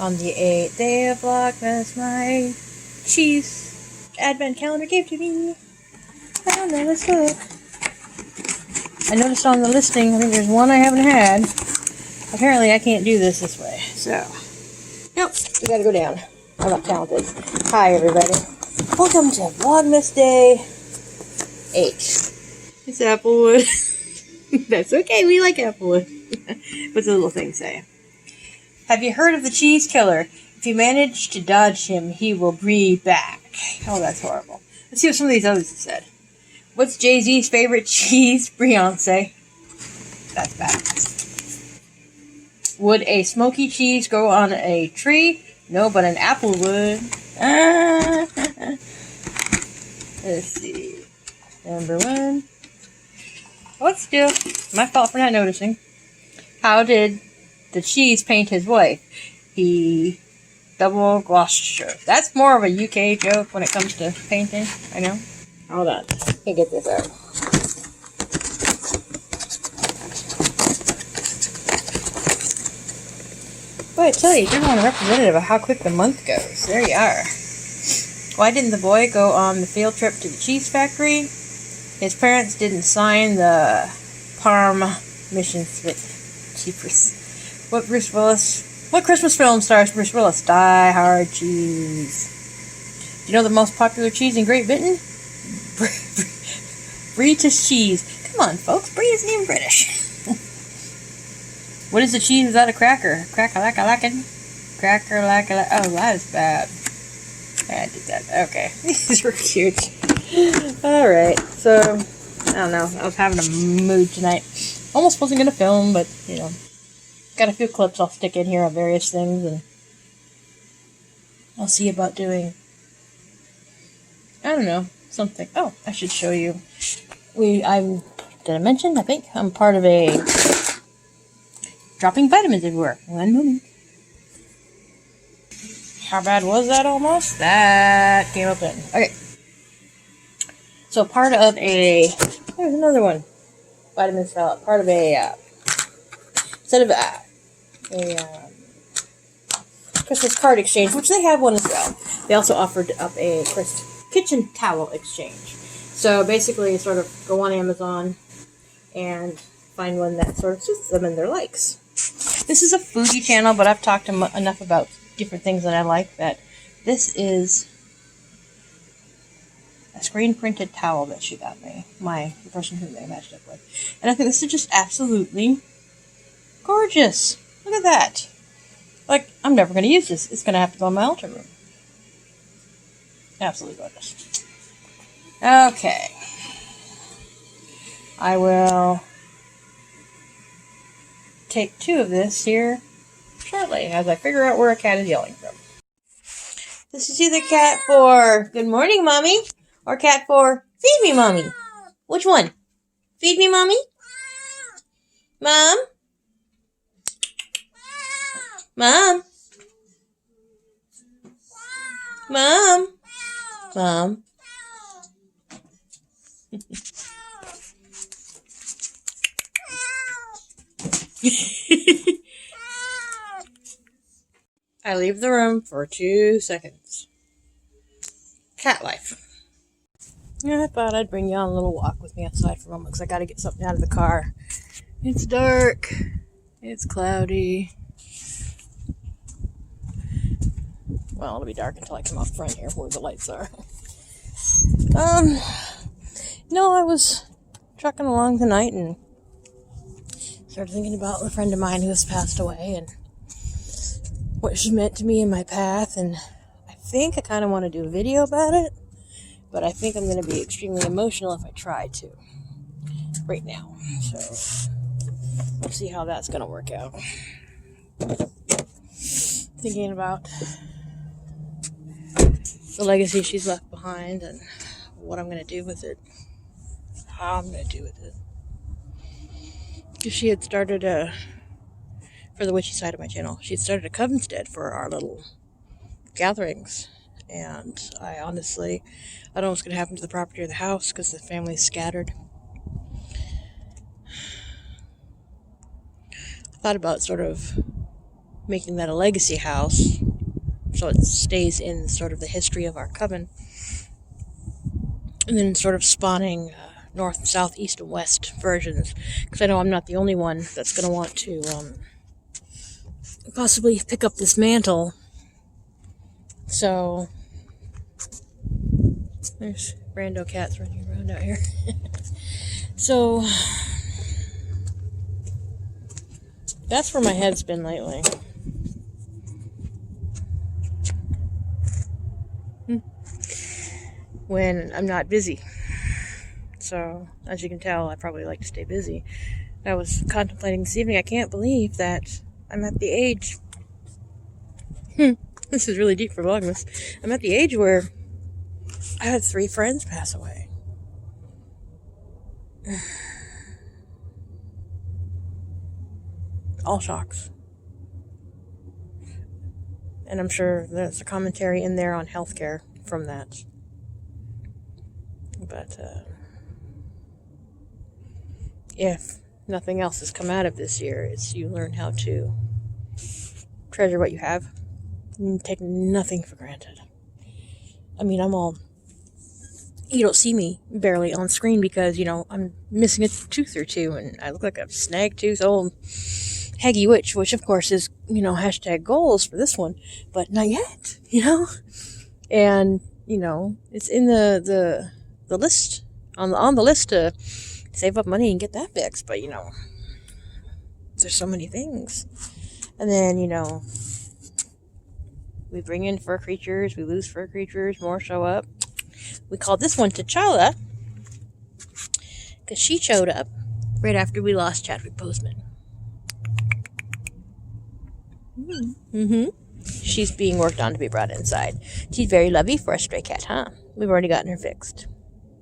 On the 8th day of Vlogmas, my cheese advent calendar gave to me. I don't know, let's look. I noticed on the listing, I think there's one I haven't had. Apparently I can't do this way, so. Nope, we gotta go down. I'm not talented. Hi everybody. Welcome to Vlogmas Day 8. It's Applewood. That's okay, we like Applewood. What's the little thing say? Have you heard of the cheese killer? If you manage to dodge him, he will breathe back. Oh, that's horrible. Let's see what some of these others have said. What's Jay-Z's favorite cheese? Beyonce. That's bad. Would a smoky cheese grow on a tree? No, but an apple would. Let's see. Number 1. What's still my fault for not noticing. How did the cheese paint his wife? He double Gloucestershire. That's more of a UK joke when it comes to painting. I know. Hold on. Can't get this out. Boy, I tell you, you're one representative of how quick the month goes. There you are. Why didn't the boy go on the field trip to the cheese factory? His parents didn't sign the Parm mission slip. Cheapers. What Christmas film stars Bruce Willis? Die Hard cheese. Do you know the most popular cheese in Great Britain? British cheese. Come on, folks. Brie isn't even British. What is the cheese without a cracker? Cracker-lacka-lackin'. Cracker-lacka-lackin'. Oh, that is bad. I did that. Okay. These were cute. Alright, so, I don't know. I was having a mood tonight. Almost wasn't going to film, but, you know. Got a few clips I'll stick in here of various things, and I'll see about doing, I don't know, something. Oh, I should show you. Did I mention? I think I'm part of a dropping vitamins everywhere. 1 moment. How bad was that almost? That came up in. Okay. So part of a, there's another one. Vitamin salad. Part of a, instead of a Christmas card exchange, which they have one as well. They also offered up a kitchen towel exchange. So basically, you sort of go on Amazon and find one that sort of suits them and their likes. This is a foodie channel, but I've talked enough about different things that I like that this is a screen printed towel that she got me, the person who they matched up with. And I think this is just absolutely gorgeous. Look at that. Like, I'm never going to use this. It's going to have to go in my altar room. Absolutely gorgeous. Okay. I will take 2 of this here shortly as I figure out where a cat is yelling from. This is either cat for good morning, mommy, or cat for feed me, mommy. Which one? Feed me, mommy? Mom? Mom? Mom? Mom? I leave the room for 2 seconds. Cat life. Yeah, I thought I'd bring you on a little walk with me outside for a moment because I got to get something out of the car. It's dark. It's cloudy. Well, it'll be dark until I come out front here where the lights are. No, I was trucking along tonight and started thinking about a friend of mine who has passed away and what she meant to me in my path, and I think I kind of want to do a video about it, but I think I'm going to be extremely emotional if I try to right now, so we'll see how that's going to work out. Thinking about the legacy she's left behind and what I'm going to do with it, how I'm going to do with it. Because she had started for the witchy side of my channel, she had started a covenstead for our little gatherings, and I don't know what's going to happen to the property or the house because the family's scattered. I thought about sort of making that a legacy house, so it stays in sort of the history of our coven, and then sort of spawning north, south, east, and west versions, because I know I'm not the only one that's going to want to possibly pick up this mantle. So there's rando cats running around out here. So that's where my head's been lately. When I'm not busy. So, as you can tell, I probably like to stay busy. I was contemplating this evening, I can't believe that I'm at the age... This is really deep for Vlogmas. I'm at the age where I had 3 friends pass away. All shocks. And I'm sure there's a commentary in there on healthcare from that. But, if nothing else has come out of this year, it's you learn how to treasure what you have and take nothing for granted. I mean, you don't see me barely on screen because, I'm missing a tooth or two, and I look like a snag-tooth old haggy witch, which of course is, hashtag goals for this one, but not yet, And, it's in the list, on the list to save up money and get that fixed, but, there's so many things. And then, we bring in fur creatures, we lose fur creatures, more show up. We called this one T'Challa, because she showed up right after we lost Chadwick Boseman. She's being worked on to be brought inside. She's very lovely for a stray cat, huh? We've already gotten her fixed.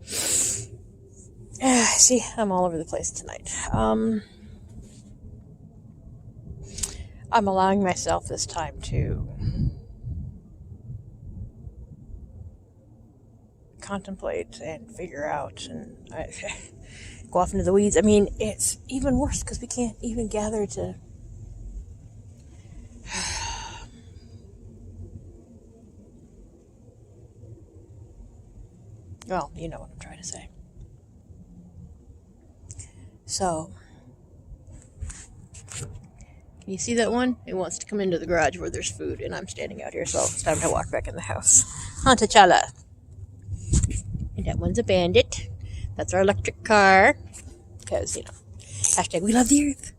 See, I'm all over the place tonight. I'm allowing myself this time to contemplate and figure out and go off into the weeds. I mean, it's even worse because we can't even gather to well, you know what I'm trying to say. So, can you see that one? It wants to come into the garage where there's food, and I'm standing out here, so it's time to walk back in the house. Huh, T'Challa. And that one's a bandit. That's our electric car. Because, hashtag we love the earth.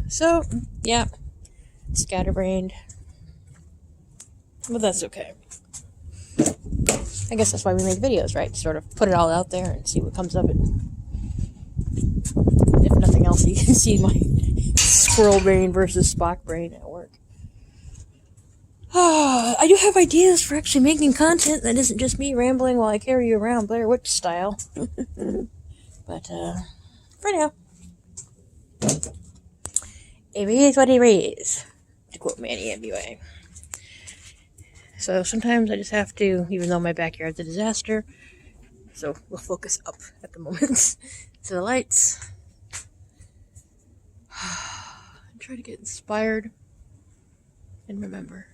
So, yeah. Scatterbrained. But that's okay. I guess that's why we make videos, right? Sort of put it all out there and see what comes of it. If nothing else, you can see my squirrel brain versus Spock brain at work. I do have ideas for actually making content that isn't just me rambling while I carry you around Blair Witch style. But, for now, it is what it is, to quote Manny MBA. So sometimes I just have to, even though my backyard's a disaster, so we'll focus up at the moment to the lights. And try to get inspired and remember.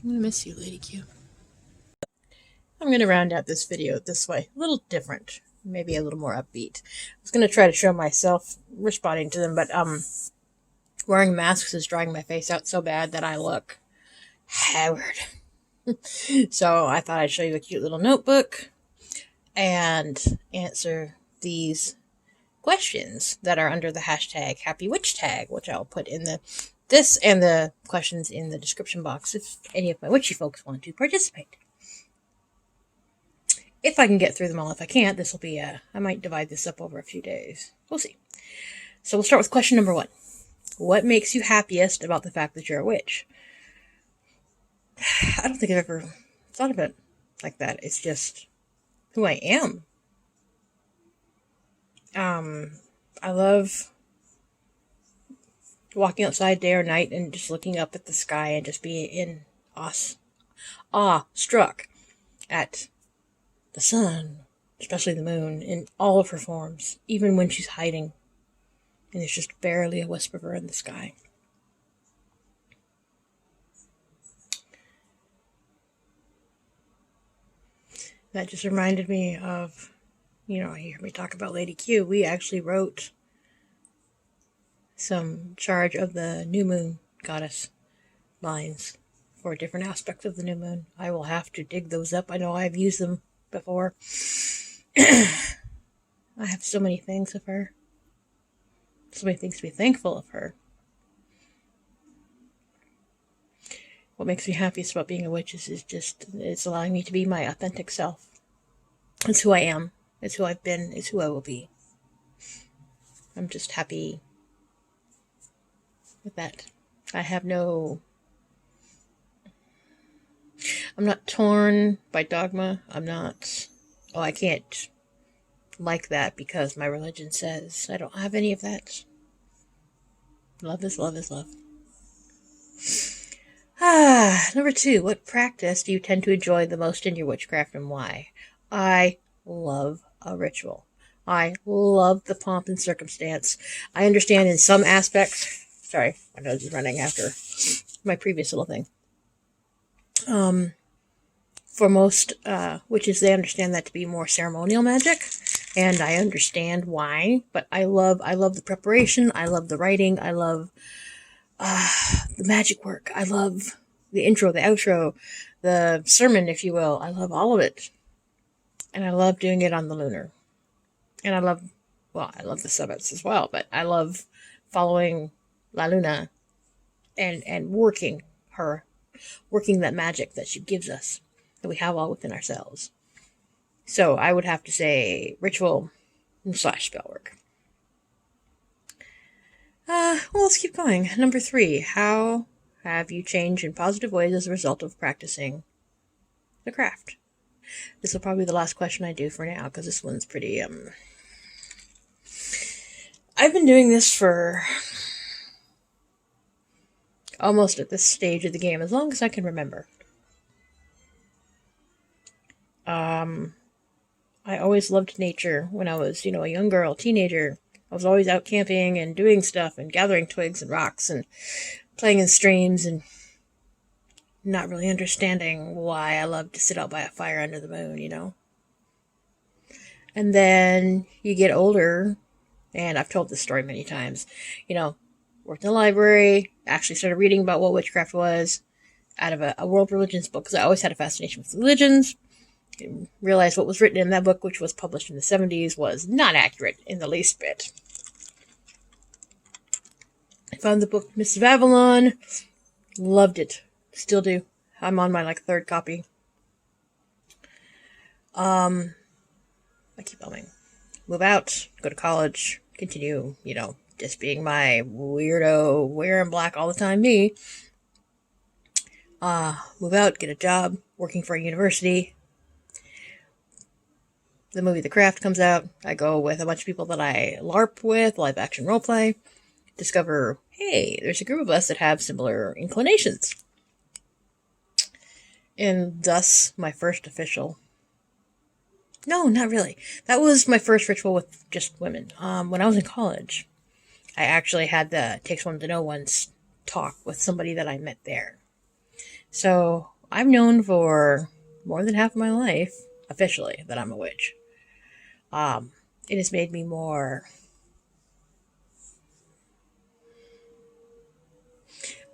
I'm gonna miss you, Lady Q. I'm gonna round out this video this way, a little different, maybe a little more upbeat. I was gonna try to show myself responding to them, but wearing masks is drying my face out so bad that I look haggard. So I thought I'd show you a cute little notebook and answer these questions that are under the hashtag Happy Witch Tag, which I'll put in this and the questions in the description box if any of my witchy folks want to participate. If I can get through them all. If I can't, this will be I might divide this up over a few days. We'll see. So we'll start with question number 1. What makes you happiest about the fact that you're a witch? I don't think I've ever thought of it like that. It's just who I am. I love walking outside day or night and just looking up at the sky and just being in awe struck at the sun, especially the moon, in all of her forms, even when she's hiding, and there's just barely a wisp of her in the sky. That just reminded me of, you hear me talk about Lady Q. We actually wrote some charge of the new moon goddess lines for different aspects of the new moon. I will have to dig those up. I know I've used them before. I have so many things of her. So many things to be thankful of her. What makes me happiest about being a witch is just, it's allowing me to be my authentic self. It's who I am. It's who I've been. It's who I will be. I'm just happy with that. I'm not torn by dogma. I can't like that because my religion says. I don't have any of that. Love is love is love. Number 2, what practice do you tend to enjoy the most in your witchcraft and why? I love a ritual. I love the pomp and circumstance. I understand in some aspects. Sorry, my nose is running after my previous little thing. For most witches, they understand that to be more ceremonial magic, and I understand why. But I love the preparation. I love the writing. I love the magic work. I love the intro, the outro, the sermon, if you will. I love all of it. And I love doing it on the lunar. And I love the summits as well, but I love following La Luna and working that magic that she gives us, that we have all within ourselves. So I would have to say ritual / spell work. Well, let's keep going. Number 3, how have you changed in positive ways as a result of practicing the craft? This will probably be the last question I do for now, because this one's pretty, I've been doing this for almost at this stage of the game, as long as I can remember. I always loved nature when I was, a young girl, teenager. I was always out camping and doing stuff and gathering twigs and rocks and playing in streams and not really understanding why I loved to sit out by a fire under the moon, And then you get older, and I've told this story many times, worked in the library, actually started reading about what witchcraft was out of a world religions book, because I always had a fascination with religions. Realized what was written in that book, which was published in the 70s, was not accurate in the least bit. I found the book Mists of Avalon, loved it, still do. I'm on my 3rd copy. I keep going. Move out, go to college, continue, just being my weirdo, wearing black all the time me. Move out, get a job, working for a university. The movie The Craft comes out. I go with a bunch of people that I LARP with, live action roleplay. Discover, hey, there's a group of us that have similar inclinations. And thus, my first official... No, not really. That was my first ritual with just women. When I was in college, I actually had the Takes One to Know One's talk with somebody that I met there. So, I've known for more than half of my life, officially, that I'm a witch. It has made me more...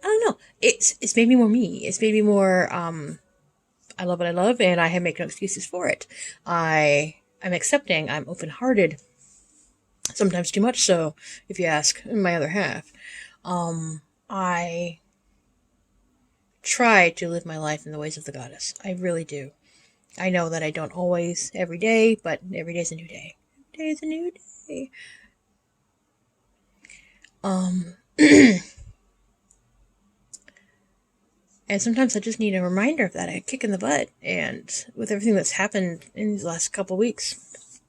I don't know. It's made me more me. It's made me more, I love what I love, and I make no excuses for it. I'm accepting. I'm open-hearted. Sometimes too much so, if you ask my other half. I try to live my life in the ways of the goddess. I really do. I know that I don't always every day, but every day's a new day. Every day's a new day. And sometimes I just need a reminder of that, a kick in the butt. And with everything that's happened in these last couple weeks,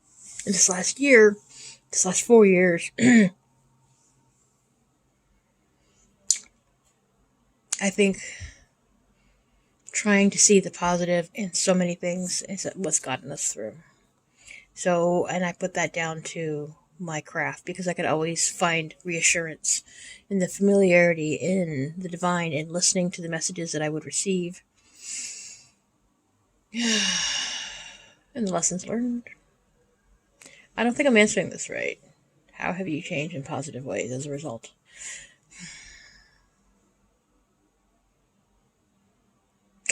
in this last year, this last 4 years, I think trying to see the positive in so many things is what's gotten us through. So, and I put that down to my craft because I could always find reassurance in the familiarity in the divine and listening to the messages that I would receive. And the lessons learned. I don't think I'm answering this right. How have you changed in positive ways as a result?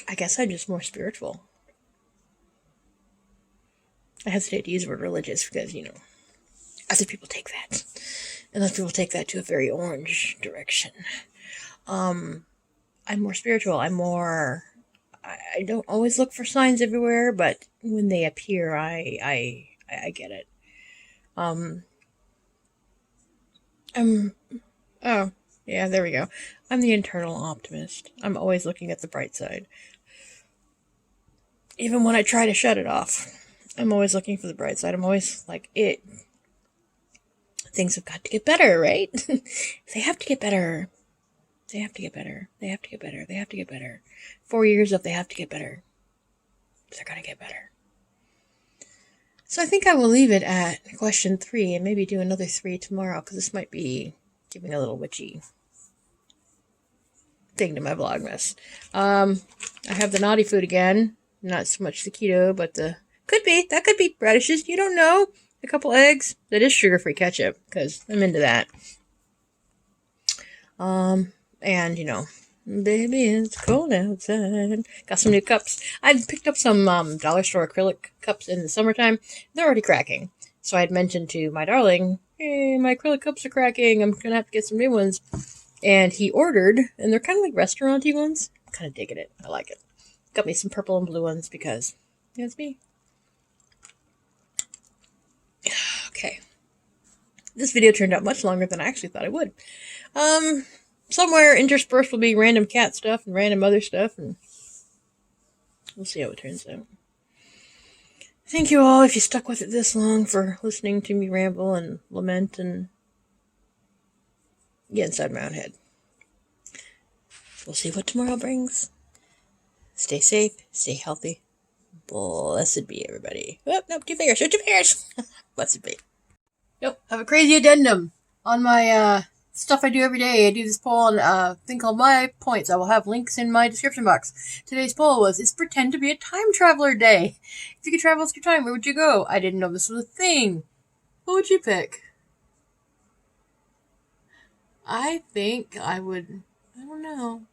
I guess I'm just more spiritual. I hesitate to use the word religious because, other people take that. And other people take that to a very orange direction. I'm more spiritual. I don't always look for signs everywhere, but when they appear, I get it. Oh, yeah, there we go. I'm the internal optimist. I'm always looking at the bright side. Even when I try to shut it off, I'm always looking for the bright side. I'm always like, things have got to get better, right? They have to get better. They have to get better. They have to get better. They have to get better. 4 years of they have to get better. They're going to get better. So I think I will leave it at question 3 and maybe do another 3 tomorrow because this might be giving a little witchy thing to my Vlogmas. I have the naughty food again. Not so much the keto, but that could be radishes. You don't know. A couple eggs. That is sugar-free ketchup because I'm into that. And baby, it's cold outside. Got some new cups. I picked up some dollar store acrylic cups in the summertime. They're already cracking. So I had mentioned to my darling, hey, my acrylic cups are cracking. I'm going to have to get some new ones. And he ordered, and they're kind of like restaurant-y ones. I'm kind of digging it. I like it. Got me some purple and blue ones because it's me. Okay. This video turned out much longer than I actually thought it would. Somewhere interspersed will be random cat stuff and random other stuff, and we'll see how it turns out. Thank you all, if you stuck with it this long, for listening to me ramble and lament and get inside my own head. We'll see what tomorrow brings. Stay safe, stay healthy. Blessed be everybody. Oh, nope, 2 fingers, 2 fingers. Blessed be. Nope, I have a crazy addendum on my stuff I do every day. I do this poll on a thing called My Points. I will have links in my description box. Today's poll was, is pretend to be a time traveler day. If you could travel through time, where would you go? I didn't know this was a thing. What would you pick? I think I would, I don't know.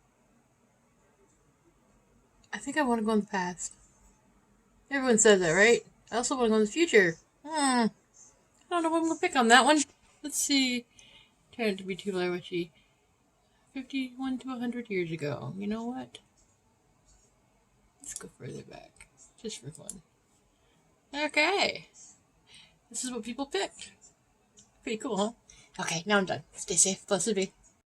I think I want to go in the past. Everyone says that, right? I also want to go in the future. I don't know what I'm going to pick on that one. Let's see. Turn to be too witchy. 51 to 100 years ago. You know what? Let's go further back. Just for fun. Okay. This is what people picked. Pretty cool, huh? Okay, now I'm done. Stay safe. Blessed be.